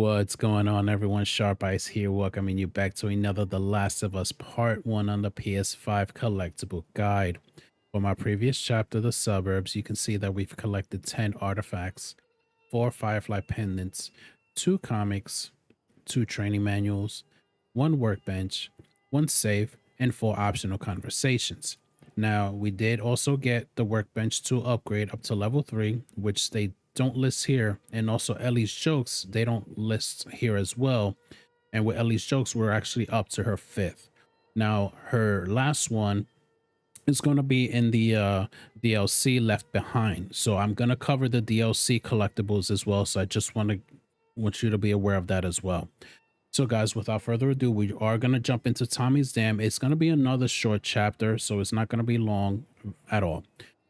What's going on, everyone? Sharp Eyes here, welcoming you back to another The Last of Us Part 1 on the PS5 collectible guide. For my previous chapter, The Suburbs, you can see that we've collected 10 artifacts, 4 Firefly Pendants, 2 comics, 2 training manuals, 1 workbench, 1 safe, and 4 optional conversations. Now, we did also get the Workbench Tool upgrade up to level 3, which they don't list here, and also Ellie's Jokes they don't list here as well. And with Ellie's Jokes we're actually up to her 5th. Now her last one is going to be in the DLC Left Behind, so I'm going to cover the DLC collectibles as well, so I just want you to be aware of that as well. So guys, without further ado, we are going to jump into Tommy's Dam. It's going to be another short chapter, so it's not going to be long at all.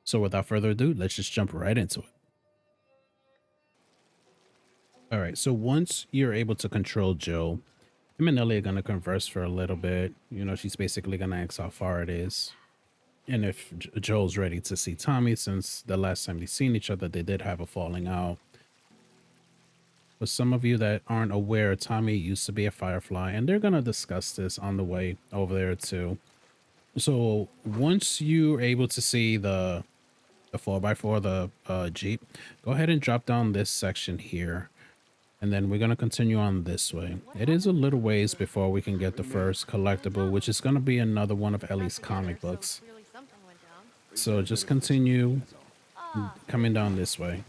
So without further ado, let's just jump right into it. All right, so once you're able to control Joe, him and Ellie are going to converse for a little bit. You know, she's basically going to ask how far it is. And if Joel's ready to see Tommy, since the last time they seen each other, they did have a falling out. For some of you that aren't aware, Tommy used to be a Firefly, and they're going to discuss this on the way over there too. So once you're able to see the 4x4, the Jeep, go ahead and drop down this section here. And then we're going to continue on this way. It is a little ways before we can get the first collectible, which is going to be another one of Ellie's comic books. So just continue coming down this way.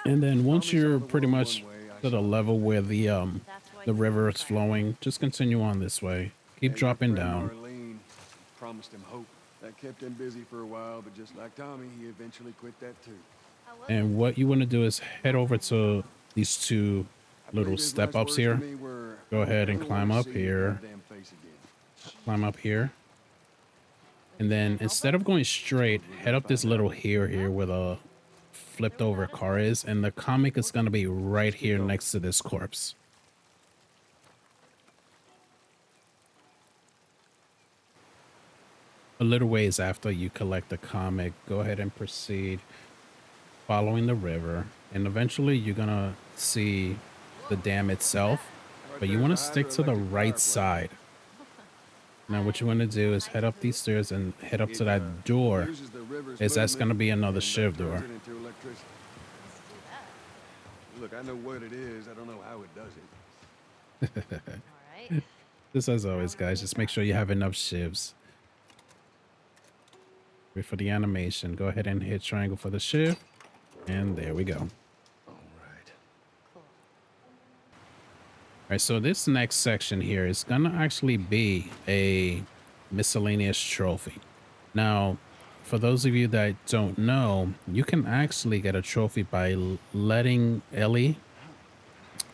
And then once you're pretty much to the level where the river is flowing, just continue on this way. Keep dropping down. Promised him hope. That kept him busy for a while, but just like Tommy, he eventually quit that too. And what you want to do is head over to these two little step ups here. Go ahead and climb up here. Climb up here. And then instead of going straight, head up this little hill here where the flipped over car is. And the comic is going to be right here next to this corpse. A little ways after you collect the comic, go ahead and proceed following the river. And eventually you're going to see the dam itself, but you want to stick to the right side. Now what you want to do is head up these stairs and head up to that door, as that's going to be another Shiv Door. Look, I know what it is. I don't know how it does it. All right. Just as always, guys, just make sure you have enough shivs. Wait for the animation. Go ahead and hit triangle for the shiv. And there we go. All right. Cool. All right, so this next section here is gonna actually be a miscellaneous trophy. Now, for those of you that don't know, you can actually get a trophy by letting Ellie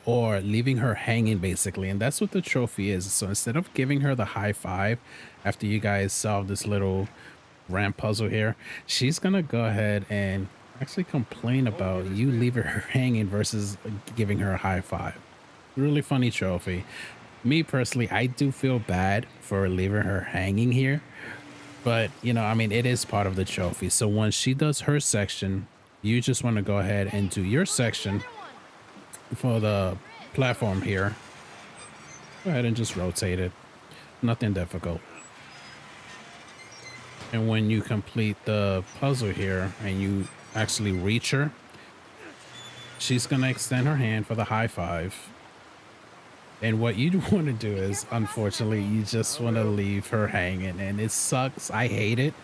or leaving her hanging, basically, and that's what the trophy is. So instead of giving her the high five after you guys solve this little ramp puzzle here, she's gonna go ahead and actually complain about you leaving her hanging versus giving her a high five. Really funny trophy. Me personally, I do feel bad for leaving her hanging here, but you know, I mean, it is part of the trophy. So once she does her section, you just want to go ahead and do your section for the platform here. Go ahead and just rotate it. Nothing difficult. And when you complete the puzzle here and you actually reach her, she's gonna extend her hand for the high five. And what you want to do is, unfortunately, you just want to leave her hanging, and it sucks. I hate it.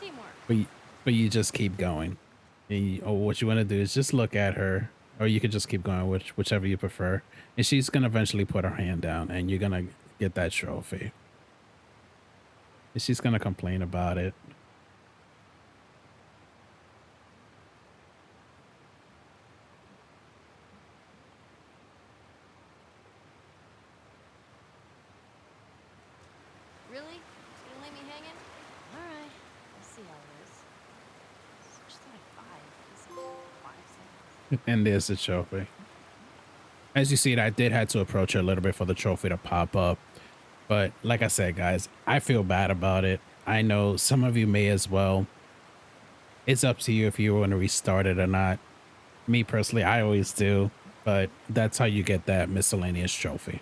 Teamwork. But you just keep going. And or what you want to do is just look at her, or you could just keep going, whichever you prefer. And she's gonna eventually put her hand down, and you're gonna get that trophy. And she's gonna complain about it. Really? Just gonna leave me hanging? All right. Let's see how it is. Just like 5. This is 5 seconds. And there's the trophy. As you see, I did have to approach her a little bit for the trophy to pop up. But like I said, guys, I feel bad about it. I know some of you may as well. It's up to you if you want to restart it or not. Me personally, I always do. but that's how you get that miscellaneous trophy.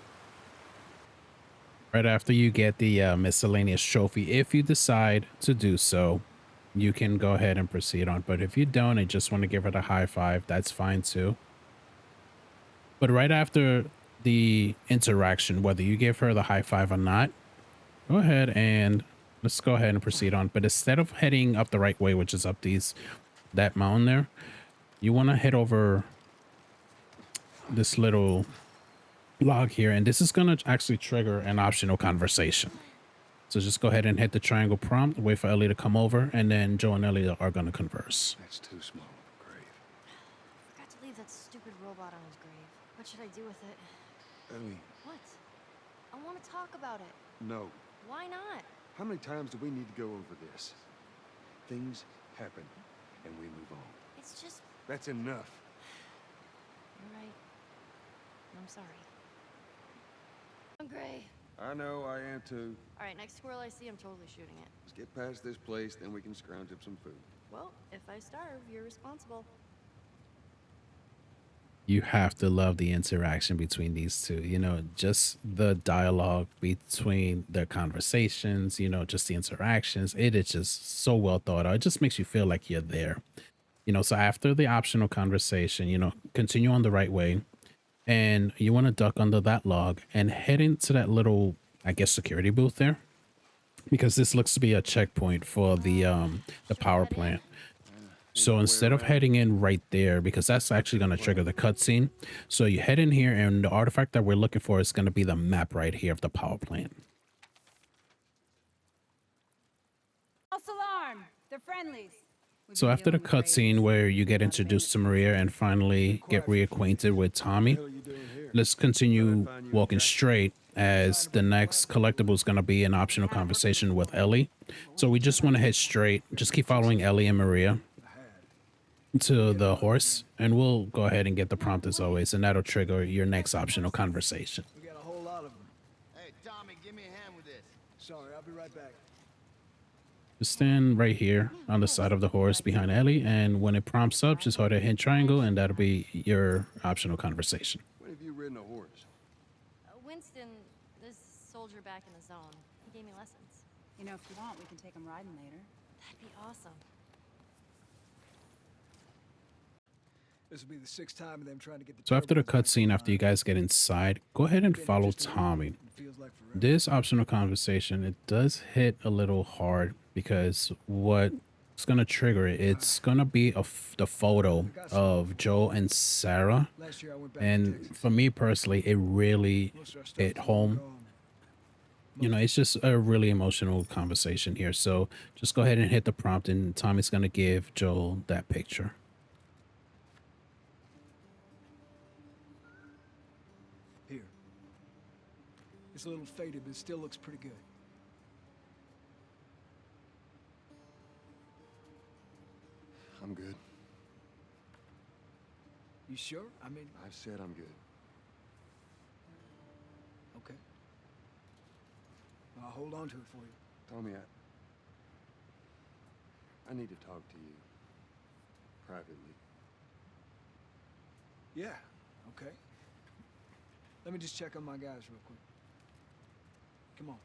Right after you get the miscellaneous trophy, if you decide to do so, you can go ahead and proceed on. But if you don't and just want to give it a high five, that's fine too. But right after the interaction, whether you give her the high five or not, go ahead and let's go ahead and proceed on. But instead of heading up the right way, which is up that mountain there, you want to head over this little log here, and this is going to actually trigger an optional conversation. So just go ahead and hit the triangle prompt, wait for Ellie to come over, and then Joe and Ellie are going to converse. That's too small of a grave. Forgot to leave that stupid robot on his grave. What should I do with it? Ellie, What? I want to talk about it. no. Why not? How many times do we need to go over this? Things happen, and we move on. It's just... That's enough. You're right. I'm sorry. I'm Gray. I know, I am too. All right, next squirrel I see, I'm totally shooting it. Let's get past this place, then we can scrounge up some food. Well, if I starve, you're responsible. You have to love the interaction between these two, you know, just the dialogue between their conversations, you know, just the interactions. It is just so well thought out. It just makes you feel like you're there, you know. So after the optional conversation, you know, continue on the right way, and you want to duck under that log and head into that little, I guess, security booth there, because this looks to be a checkpoint for the power plant. So instead of heading in right there, because that's actually going to trigger the cutscene, so you head in here, and the artifact that we're looking for is going to be the map right here of the power plant. False alarm! They're friendlies. So after the cutscene where you get introduced to Maria and finally get reacquainted with Tommy, let's continue walking straight, as the next collectible is going to be an optional conversation with Ellie. So we just want to head straight, just keep following Ellie and Maria to the horse, and we'll go ahead and get the prompt as always, and that'll trigger your next optional conversation. We got a whole lot of them. Hey, Tommy, give me a hand with this. Sorry, I'll be right back. Just stand right here on the side of the horse behind Ellie, and when it prompts up, just hold a hit triangle, and that'll be your optional conversation. When have you ridden a horse? Winston, this soldier back in the zone, he gave me lessons. You know, if you want, we can take them riding later. That'd be awesome. This will be the 6th time of them trying to get the. So after the turbines back cutscene, after you online. guys get inside, go ahead and Been follow just a week. Tommy. It feels like forever. This optional conversation, it does hit a little hard, because what's going to trigger it, it's going to be the photo of Joe and Sarah. Last year I went back to And Texas. for me personally, it really Most of our stuff hit was home. gone. You know, it's just a really emotional conversation here. So just go ahead and hit the prompt, and Tommy's going to give Joel that picture. Here. It's a little faded, but it still looks pretty good. I'm good. You sure? I mean, I've said I'm good. okay. I'll hold on to it for you. Tommy, I need to talk to you. Privately. Yeah, okay. Let me just check on my guys real quick. Come on.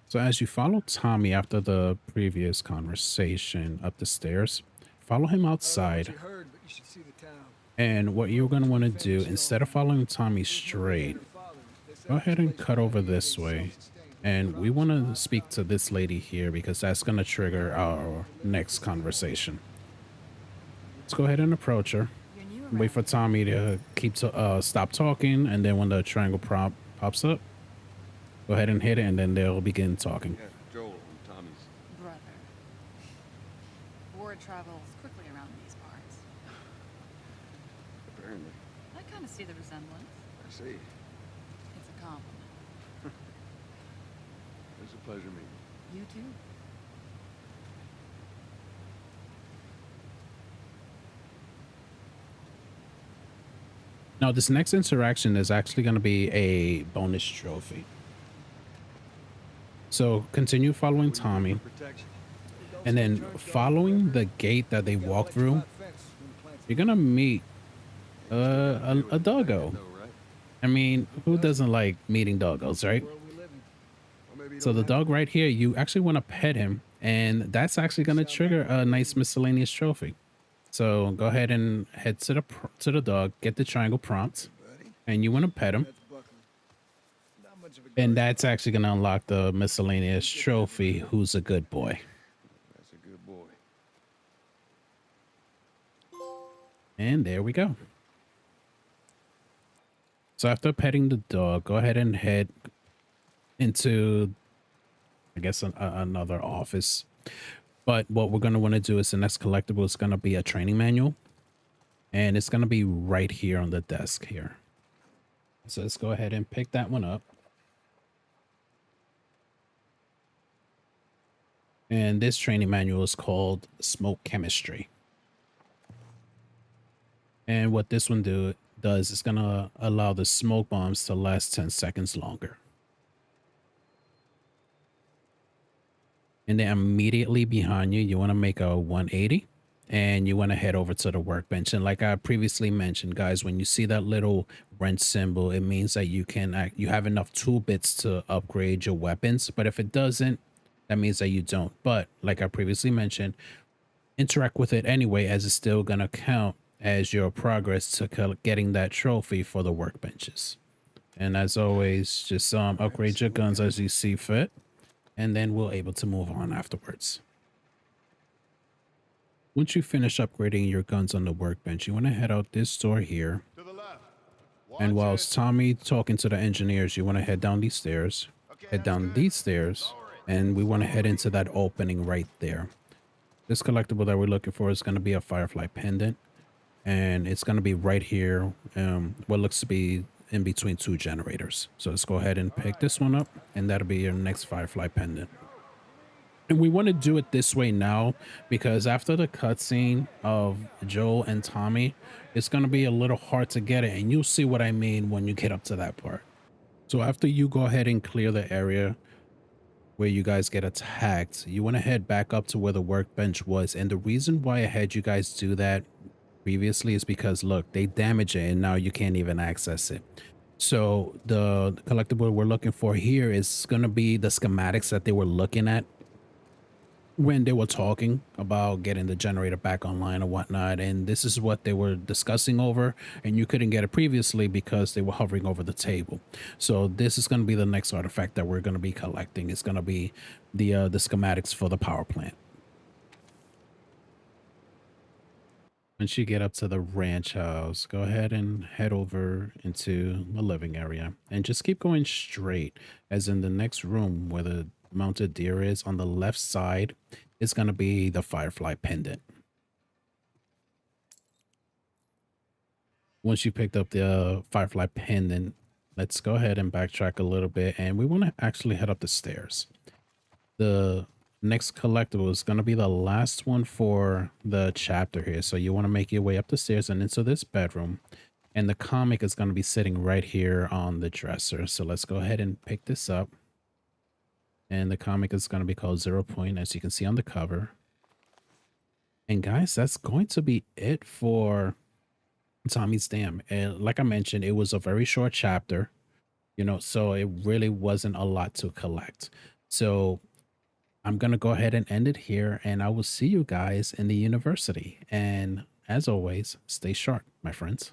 So as you follow Tommy after the previous conversation up the stairs, follow him I don't know outside. what you heard, but you should see the town. And what you're going to want to do, instead of following Tommy straight, go ahead and cut over this way. And we want to speak to this lady here, because that's going to trigger our next conversation. Let's go ahead and approach her. You're new Wait around for Tommy to stop talking, and then when the triangle prompt pops up, go ahead and hit it, and then they'll begin talking. Yeah, Joel and Tommy's. brother. Word travels quickly around these parts. Apparently. I kind of see the resemblance. I see. It's a compliment. It's a pleasure meeting you. You too. Now, this next interaction is actually going to be a bonus trophy. So continue following Tommy. Protection. And then following the gate that they walk through, you're gonna meet a doggo. Though, right? I mean, who doesn't like meeting doggos, right? World we live in. Or maybe you So don't the like dog right here, you actually want to pet him, and that's actually going to trigger a nice miscellaneous trophy. So go ahead and head to to the dog, get the triangle prompt, buddy. and you want to pet him, That's Buckley. Not much of a and guy. that's actually going to unlock the miscellaneous trophy. Who's a good boy? That's a good boy. And there we go. So after petting the dog, go ahead and head into, I guess, another office. But what we're going to want to do is the next collectible is going to be a training manual. And it's going to be right here on the desk here. So let's go ahead and pick that one up. And this training manual is called Smoke Chemistry. And what this one does is going to allow the smoke bombs to last 10 seconds longer. And then immediately behind you, you want to make a 180 and you want to head over to the workbench. And like I previously mentioned, guys, when you see that little Brent symbol, it means that you have enough tool bits to upgrade your weapons. But if it doesn't, that means that you don't. But like I previously mentioned, interact with it anyway, as it's still going to count as your progress to getting that trophy for the workbenches. And as always, just upgrade your guns as you see fit, and then we'll able to move on afterwards. Once you finish upgrading your guns on the workbench, you want to head out this door here. To the left. And Watch whilst it. Tommy talking to the engineers, you want to head down these stairs, Okay, head that's down good. these stairs, and we want to head into that opening right there. This collectible that we're looking for is going to be a Firefly Pendant, and it's going to be right here, what looks to be in between two generators. So let's go ahead and pick this one up, and that'll be your next Firefly Pendant. And we want to do it this way now because after the cutscene of Joel and Tommy, it's going to be a little hard to get it, and you'll see what I mean when you get up to that part. So after you go ahead and clear the area where you guys get attacked, you want to head back up to where the workbench was. And the reason why I had you guys do that previously is because, look, they damage it and now you can't even access it. So the collectible we're looking for here is going to be the schematics that they were looking at when they were talking about getting the generator back online or whatnot. And this is what they were discussing over, and you couldn't get it previously because they were hovering over the table. So this is going to be the next artifact that we're going to be collecting. It's going to be the schematics for the power plant. Once you get up to the ranch house, go ahead and head over into the living area and just keep going straight, as in the next room where the mounted deer is on the left side is going to be the Firefly Pendant. Once you picked up the Firefly Pendant, let's go ahead and backtrack a little bit, and we want to actually head up the stairs. The next collectible is going to be the last one for the chapter here, so you want to make your way up the stairs and into this bedroom, and the comic is going to be sitting right here on the dresser. So let's go ahead and pick this up. And the comic is going to be called 0 Point, as you can see on the cover. And guys, that's going to be it for Tommy's Dam. And like I mentioned, it was a very short chapter, you know, so it really wasn't a lot to collect. So I'm going to go ahead and end it here, and I will see you guys in the university. And as always, stay sharp, my friends.